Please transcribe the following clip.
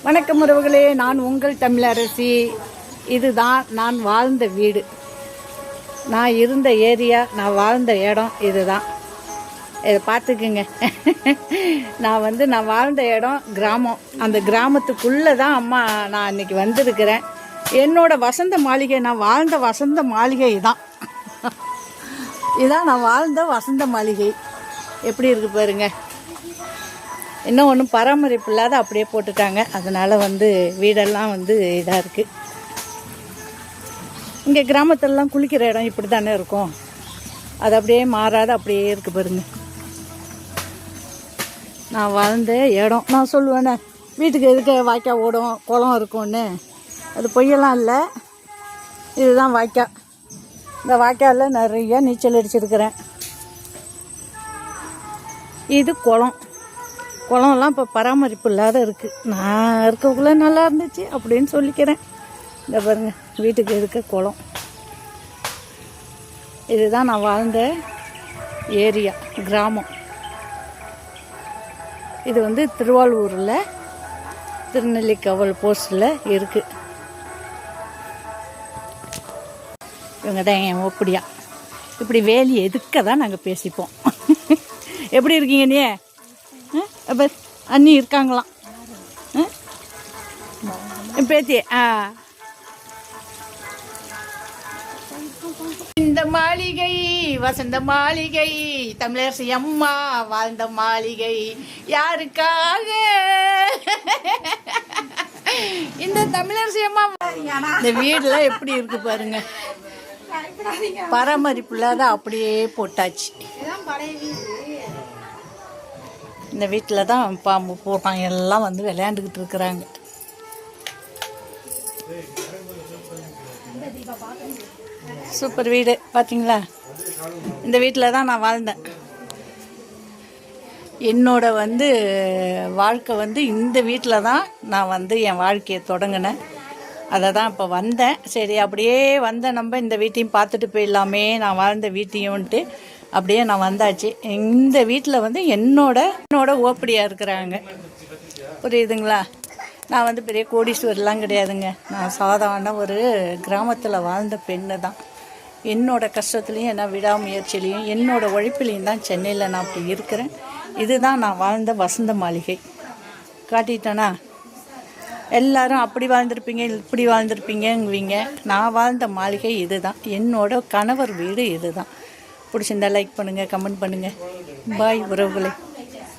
வணக்கம் உறவுகளே, நான் உங்கள் தமிழரசி. இதுதான் நான் வாழ்ந்த வீடு, நான் இருந்த ஏரியா, நான் வாழ்ந்த இடம் இதுதான். இதை பார்த்துக்குங்க. நான் வாழ்ந்த இடம் கிராமம். அந்த கிராமத்துக்குள்ளே தான் அம்மா நான் அன்றைக்கி வந்திருக்கிறேன். என்னோடய வசந்த மாளிகை, நான் வாழ்ந்த வசந்த மாளிகை இதான். இதான் நான் வாழ்ந்த வசந்த மாளிகை. எப்படி இருக்குது பாருங்க. இன்னும் ஒன்றும் பராமரிப்பு இல்லாத அப்படியே போட்டுட்டாங்க. அதனால் வீடெல்லாம் இதாக இருக்குது. இங்கே கிராமத்திலலாம் குளிக்கிற இடம் இப்படி தானே இருக்கும். அது அப்படியே மாறாத அப்படியே இருக்குது பாருங்க. நான் வாழ்ந்த இடம் நான் சொல்லுவேனே, வீட்டுக்கு எதுக்கு வாய்க்கால் ஓடும், குளம் இருக்கும்னு. அது பொய்யெல்லாம் இல்லை. இதுதான் வாய்க்கால். இந்த வாய்க்காலில் நிறைய நீச்சல் அடிச்சிருக்கிறேன். இது குளம்லாம் இப்போ பராமரிப்பு இல்லாத இருக்குது. நான் இருக்கக்குள்ளே நல்லா இருந்துச்சு அப்படின்னு சொல்லிக்கிறேன். இந்த பாருங்க, வீட்டுக்கு இருக்க குளம். இதுதான் நான் வாழ்ந்த ஏரியா, கிராமம். இது திருவாரூரில் திருநெல்லிக்கவல் போஸ்டில் இருக்குது. இவங்க தான் என் ஒப்படியா. இப்படி வேலி எதுக்க தான் நாங்கள் பேசிப்போம். எப்படி இருக்கீங்க நீ? அப்போ அண்ணி இருக்காங்களாம் பேத்தி. இந்த மாளிகை வசந்த மாளிகை, தமிழரசி அம்மா வாழ்ந்த மாளிகை. யாருக்காக இந்த தமிழரசி அம்மா? இந்த வீடுலாம் எப்படி இருக்கு பாருங்க. பராமரிப்பு இல்லாத அப்படியே போட்டாச்சு. இந்த வீட்டில் தான் பாம்பு போட்டான் எல்லாம் விளையாண்டுக்கிட்டு இருக்கிறாங்க. சூப்பர் வீடு பார்த்தீங்களா? இந்த வீட்டில் தான் நான் வாழ்ந்தேன். என்னோட வாழ்க்கை இந்த வீட்டில் தான் நான் என் வாழ்க்கையை தொடங்கினேன். அதை தான் இப்போ வந்தேன். சரி, அப்படியே நம்ம இந்த வீட்டையும் பார்த்துட்டு போயிடலாமே, நான் வாழ்ந்த வீட்டையும்ன்ட்டு அப்படியே நான் வந்தாச்சு. இந்த வீட்டில் என்னோட ஓப்படியாக இருக்கிறாங்க. புரியுதுங்களா? நான் பெரிய கோடீஸ்வரெலாம் கிடையாதுங்க. நான் சாதாரண ஒரு கிராமத்தில் வாழ்ந்த பெண்ணு தான். என்னோட கஷ்டத்துலேயும் என்ன விடாமுயற்சியிலையும் என்னோட உழைப்பிலையும் தான் சென்னையில் நான் அப்படி இருக்கிறேன். இதுதான் நான் வாழ்ந்த வசந்த மாளிகை. காட்டிட்டேனா? எல்லாரும் அப்படி வாழ்ந்திருப்பீங்க, இப்படி வாழ்ந்திருப்பீங்கங்குவீங்க. நான் வாழ்ந்த மாளிகை இது தான். என்னோட கணவர் வீடு இது தான். பிடிச்சிருந்தா லைக் பண்ணுங்கள், கமெண்ட் பண்ணுங்கள். பாய் உறவுகளே.